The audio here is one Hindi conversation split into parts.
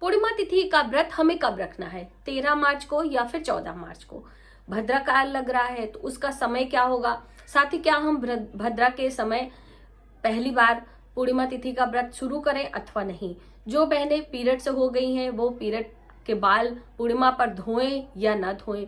पूर्णिमा तिथि का व्रत हमें कब रखना है, 13 मार्च को या फिर 14 मार्च को। भद्रा काल लग रहा है तो उसका समय क्या होगा, साथ ही क्या हम भद्रा के समय पहली बार पूर्णिमा तिथि का व्रत शुरू करें अथवा नहीं। जो बहनें पीरियड से हो गई हैं वो पीरियड के बाल पूर्णिमा पर धोएं या न धोएं।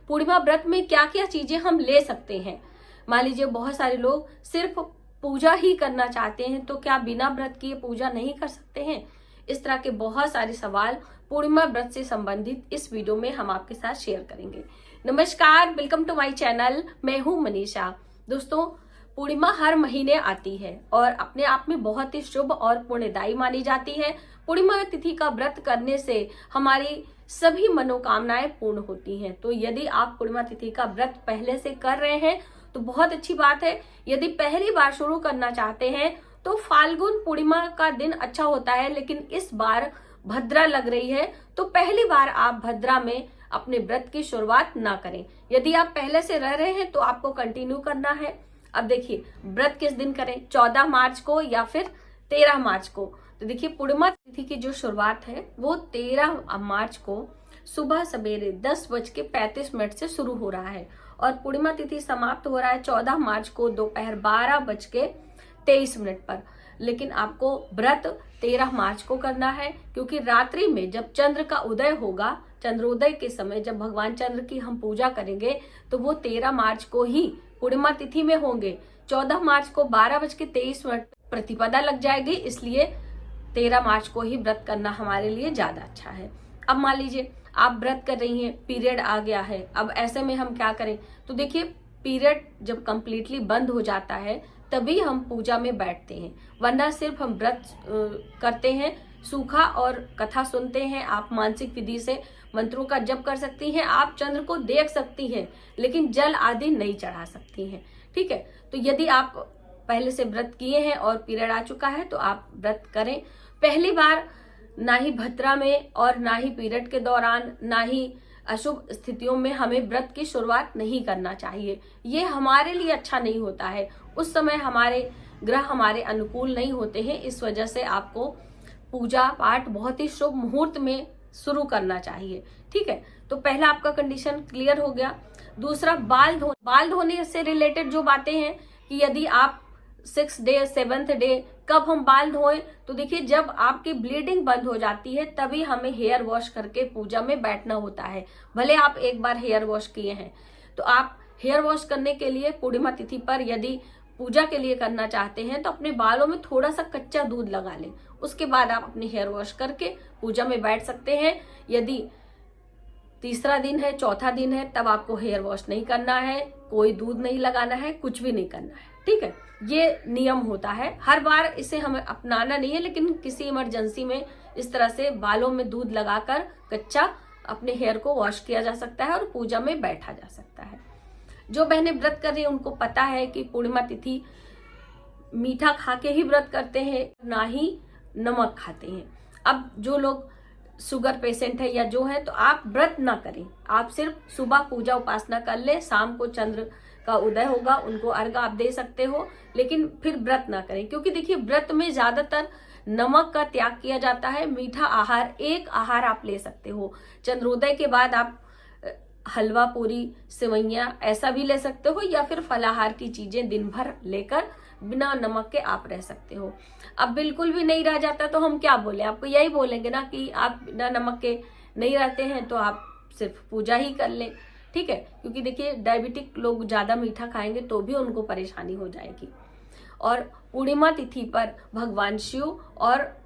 पूर्णिमा व्रत में क्या क्या चीजें हम ले सकते हैं। मान लीजिए बहुत सारे लोग सिर्फ पूजा ही करना चाहते हैं, तो क्या बिना व्रत किए पूजा नहीं कर सकते हैं। इस तरह के बहुत सारे सवाल पूर्णिमा व्रत से संबंधित इस वीडियो में हम आपके साथ शेयर करेंगे। नमस्कार, वेलकम टू माय चैनल। मैं हूं मनीषा। दोस्तों, पूर्णिमा हर महीने आती है और अपने आप में बहुत ही शुभ और पुण्यदायी मानी जाती है। पूर्णिमा तिथि का व्रत करने से हमारी सभी मनोकामनाएं पूर्ण होती हैं। तो यदि आप पूर्णिमा तिथि का व्रत पहले से कर रहे हैं तो बहुत अच्छी बात है। यदि पहली बार शुरू करना चाहते हैं तो फाल्गुन पूर्णिमा का दिन अच्छा होता है, लेकिन इस बार भद्रा लग रही है तो पहली बार आप भद्रा में अपने व्रत की शुरुआत ना करें। यदि आप पहले से रह रहे हैं तो आपको कंटिन्यू करना है। अब देखिए, व्रत किस दिन करें, 14 मार्च को या फिर 13 मार्च को। तो देखिए, पूर्णिमा तिथि की जो शुरुआत है वो 13 मार्च को सुबह सवेरे 10:35 से शुरू हो रहा है और पूर्णिमा तिथि समाप्त हो रहा है 14 मार्च को दोपहर 12:23 पर। लेकिन आपको व्रत 13 मार्च को करना है, क्योंकि रात्रि में जब चंद्र का उदय होगा, चंद्रोदय के समय जब भगवान चंद्र की हम पूजा करेंगे तो वो 13 मार्च को ही पूर्णिमा तिथि में होंगे। 14 मार्च को 12:23 प्रतिपदा लग जाएगी, इसलिए 13 मार्च को ही व्रत करना हमारे लिए ज्यादा अच्छा है। अब मान लीजिए आप व्रत कर रही हैं, पीरियड आ गया है, अब ऐसे में हम क्या करें। तो देखिए, पीरियड जब कंप्लीटली बंद हो जाता है तभी हम पूजा में बैठते हैं, वरना सिर्फ हम व्रत करते हैं, सूखा और कथा सुनते हैं। आप मानसिक विधि से मंत्रों का जप कर सकती हैं, आप चंद्र को देख सकती हैं, लेकिन जल आदि नहीं चढ़ा सकती हैं। ठीक है, तो यदि आप पहले से व्रत किए हैं और पीरियड आ चुका है तो आप व्रत करें। पहली बार ना ही भद्रा में और ना ही पीरियड के दौरान, ना ही अशुभ स्थितियों में हमें व्रत की शुरुआत नहीं करना चाहिए। ये हमारे लिए अच्छा नहीं होता है। उस समय हमारे ग्रह हमारे अनुकूल नहीं होते हैं। इस वजह से आपको पूजा पाठ बहुत ही शुभ मुहूर्त में शुरू करना चाहिए। ठीक है, तो पहला आपका कंडीशन क्लियर हो गया। दूसरा, बाल धोने से रिलेटेड जो बातें हैं कि यदि आप 6th डे 7th डे कब हम बाल धोएं, तो देखिए, जब आपकी ब्लीडिंग बंद हो जाती है तभी हमें हेयर वॉश करके पूजा में बैठना होता है। भले आप एक बार हेयर वॉश किए हैं, तो आप हेयर वॉश करने के लिए पूर्णिमा तिथि पर यदि पूजा के लिए करना चाहते हैं तो अपने बालों में थोड़ा सा कच्चा दूध लगा लें, उसके बाद आप अपने हेयर वॉश करके पूजा में बैठ सकते हैं। यदि तीसरा दिन है, चौथा दिन है, तब आपको हेयर वॉश नहीं करना है, कोई दूध नहीं लगाना है, कुछ भी नहीं करना है। ठीक है, ये नियम होता है। हर बार इसे हमें अपनाना नहीं है, लेकिन किसी इमरजेंसी में इस तरह से बालों में दूध लगाकर कच्चा अपने हेयर को वॉश किया जा सकता है और पूजा में बैठा जा सकता है। जो बहनें व्रत कर रही हैं उनको पता है कि पूर्णिमा तिथि मीठा खा के ही व्रत करते हैं, ना ही नमक खाते हैं। अब जो लोग शुगर पेशेंट है या जो है, तो आप व्रत ना करें, आप सिर्फ सुबह पूजा उपासना कर ले, शाम को चंद्र का उदय होगा, उनको अर्घ आप दे सकते हो, लेकिन फिर व्रत ना करें। क्योंकि देखिए, व्रत में ज्यादातर नमक का त्याग किया जाता है। मीठा आहार, एक आहार आप ले सकते हो। चंद्रोदय के बाद आप हलवा, पूरी, सेवैयां ऐसा भी ले सकते हो, या फिर फलाहार की चीजें दिन भर लेकर बिना नमक के आप रह सकते हो। अब बिल्कुल भी नहीं रह जाता तो हम क्या बोले, आपको यही बोलेंगे ना कि आप बिना नमक के नहीं रहते हैं तो आप सिर्फ पूजा ही कर लें। ठीक है, क्योंकि देखिए, डायबिटिक लोग ज्यादा मीठा खाएंगे तो भी उनको परेशानी हो जाएगी। और पूर्णिमा तिथि पर भगवान शिव और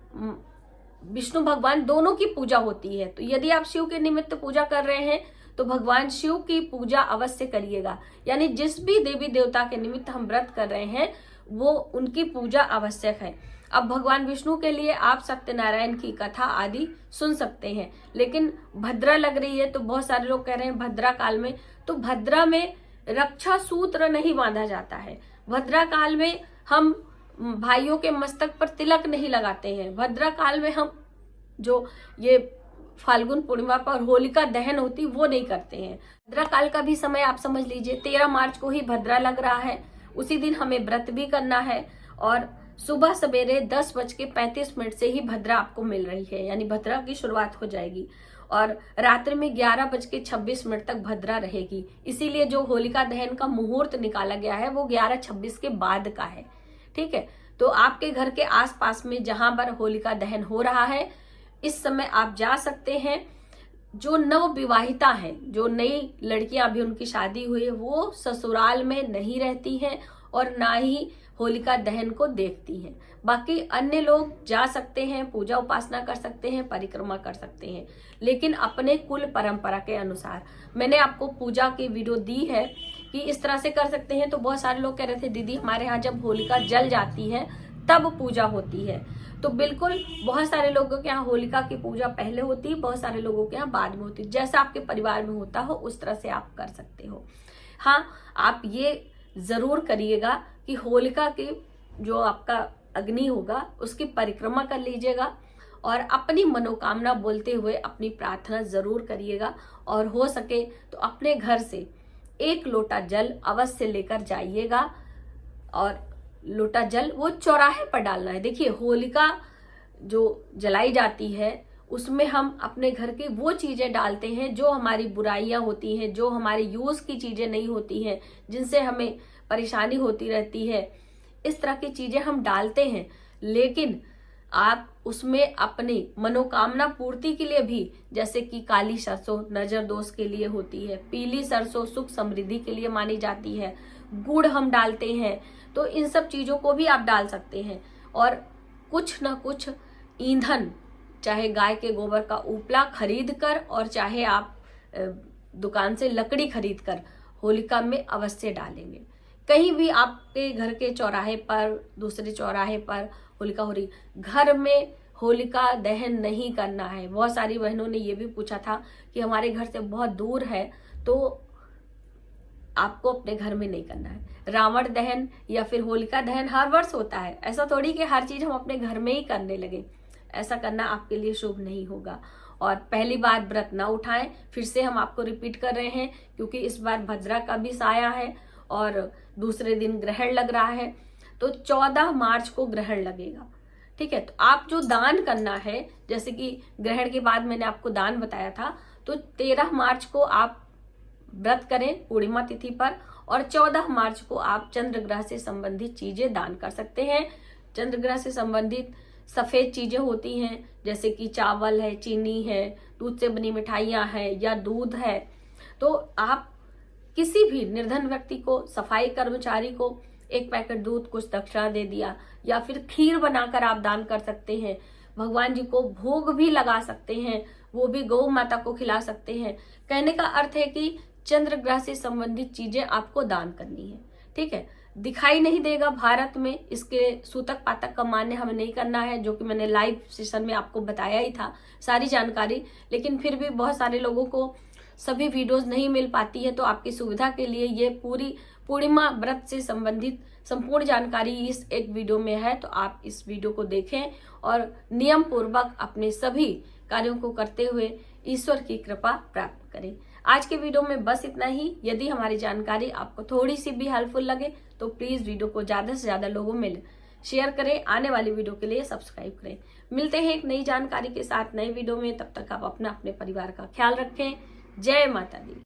विष्णु भगवान दोनों की पूजा होती है। तो यदि आप शिव के निमित्त पूजा कर रहे हैं तो भगवान शिव की पूजा अवश्य करिएगा। यानी जिस भी देवी देवता के निमित्त हम व्रत कर रहे हैं वो उनकी पूजा आवश्यक है। अब भगवान विष्णु के लिए आप सत्यनारायण की कथा आदि सुन सकते हैं, लेकिन भद्रा लग रही है तो बहुत सारे लोग कह रहे हैं भद्रा काल में, तो भद्रा में रक्षा सूत्र नहीं बांधा जाता है। भद्रा काल में हम भाइयों के मस्तक पर तिलक नहीं लगाते हैं। भद्रा काल में हम जो ये फाल्गुन पूर्णिमा पर होलिका दहन होती वो नहीं करते हैं। भद्रा काल का भी समय आप समझ लीजिए, 13 मार्च को ही भद्रा लग रहा है, उसी दिन हमें व्रत भी करना है और सुबह सवेरे 10:35 से ही भद्रा आपको मिल रही है, यानी भद्रा की शुरुआत हो जाएगी और रात्रि में 11:26 तक भद्रा रहेगी। इसीलिए जो होलिका दहन का मुहूर्त निकाला गया है वो 11:26 के बाद का है। ठीक है, तो आपके घर के आसपास में जहां पर होलिका दहन हो रहा है इस समय आप जा सकते हैं। जो नव विवाहिता हैं, जो नई लड़कियां अभी उनकी शादी हुई है, वो ससुराल में नहीं रहती हैं और ना ही होलिका दहन को देखती हैं। बाकी अन्य लोग जा सकते हैं, पूजा उपासना कर सकते हैं, परिक्रमा कर सकते हैं, लेकिन अपने कुल परंपरा के अनुसार। मैंने आपको पूजा की वीडियो दी है कि इस तरह से कर सकते हैं। तो बहुत सारे लोग कह रहे थे दीदी हमारे यहाँ जब होलिका जल जाती है तब पूजा होती है, तो बिल्कुल बहुत सारे लोगों के यहाँ होलिका की पूजा पहले होती है, बहुत सारे लोगों के यहाँ बाद में होती है। जैसा आपके परिवार में होता हो उस तरह से आप कर सकते हो। हाँ, आप ये जरूर करिएगा कि होलिका की जो आपका अग्नि होगा उसकी परिक्रमा कर लीजिएगा और अपनी मनोकामना बोलते हुए अपनी प्रार्थना जरूर करिएगा। और हो सके तो अपने घर से 1 लोटा जल अवश्य लेकर जाइएगा और लोटा जल वो चौराहे पर डालना है। देखिए, होलिका जो जलाई जाती है उसमें हम अपने घर की वो चीजें डालते हैं जो हमारी बुराइयां होती हैं, जो हमारे यूज की चीजें नहीं होती हैं, जिनसे हमें परेशानी होती रहती है। इस तरह की चीजें हम डालते हैं, लेकिन आप उसमें अपनी मनोकामना पूर्ति के लिए भी, जैसे कि काली सरसों नजर दोष के लिए होती है, पीली सरसों सुख समृद्धि के लिए मानी जाती है, गुड़ हम डालते हैं, तो इन सब चीजों को भी आप डाल सकते हैं। और कुछ ना कुछ ईंधन, चाहे गाय के गोबर का उपला खरीद कर और चाहे आप दुकान से लकड़ी खरीद कर होलिका में अवश्य डालेंगे। कहीं भी आपके घर के चौराहे पर, दूसरे चौराहे पर होलिका हो रही, घर में होलिका दहन नहीं करना है। बहुत सारी बहनों ने ये भी पूछा था कि हमारे घर से बहुत दूर है, तो आपको अपने घर में नहीं करना है। रावण दहन या फिर होलिका दहन हर वर्ष होता है, ऐसा थोड़ी कि हर चीज हम अपने घर में ही करने लगे। ऐसा करना आपके लिए शुभ नहीं होगा। और पहली बार व्रत ना उठाएं, फिर से हम आपको रिपीट कर रहे हैं क्योंकि इस बार भद्रा का भी साया है और दूसरे दिन ग्रहण लग रहा है, तो 14 मार्च को ग्रहण लगेगा। ठीक है, तो आप जो दान करना है, जैसे कि ग्रहण के बाद मैंने आपको दान बताया था, तो 13 मार्च को आप व्रत करें पूर्णिमा तिथि पर और 14 मार्च को आप चंद्र ग्रह से संबंधित चीजें दान कर सकते हैं। चंद्र ग्रह से संबंधित सफेद चीजें होती हैं, जैसे कि चावल है, चीनी है, दूध से बनी मिठाइयां हैं या दूध है। तो आप किसी भी निर्धन व्यक्ति को, सफाई कर्मचारी को 1 पैकेट दूध कुछ दक्षिणा दे दिया, या फिर खीर बनाकर आप दान कर सकते हैं। भगवान जी को भोग भी लगा सकते हैं, वो भी गौ माता को खिला सकते हैं। कहने का अर्थ है कि चंद्र ग्रह से संबंधित चीजें आपको दान करनी है। ठीक है, दिखाई नहीं देगा भारत में, इसके सूतक पातक का मान्य हमें नहीं करना है, जो कि मैंने लाइव सेशन में आपको बताया ही था सारी जानकारी। लेकिन फिर भी बहुत सारे लोगों को सभी वीडियोस नहीं मिल पाती है, तो आपकी सुविधा के लिए ये पूरी पूर्णिमा व्रत से संबंधित संपूर्ण जानकारी इस एक वीडियो में है। तो आप इस वीडियो को देखें और नियम पूर्वक अपने सभी कार्यों को करते हुए ईश्वर की कृपा प्राप्त करें। आज के वीडियो में बस इतना ही। यदि हमारी जानकारी आपको थोड़ी सी भी हेल्पफुल लगे तो प्लीज वीडियो को ज्यादा से ज्यादा लोगों में शेयर करें। आने वाली वीडियो के लिए सब्सक्राइब करें। मिलते हैं एक नई जानकारी के साथ नए वीडियो में। तब तक आप अपने परिवार का ख्याल रखें। जय माता दी।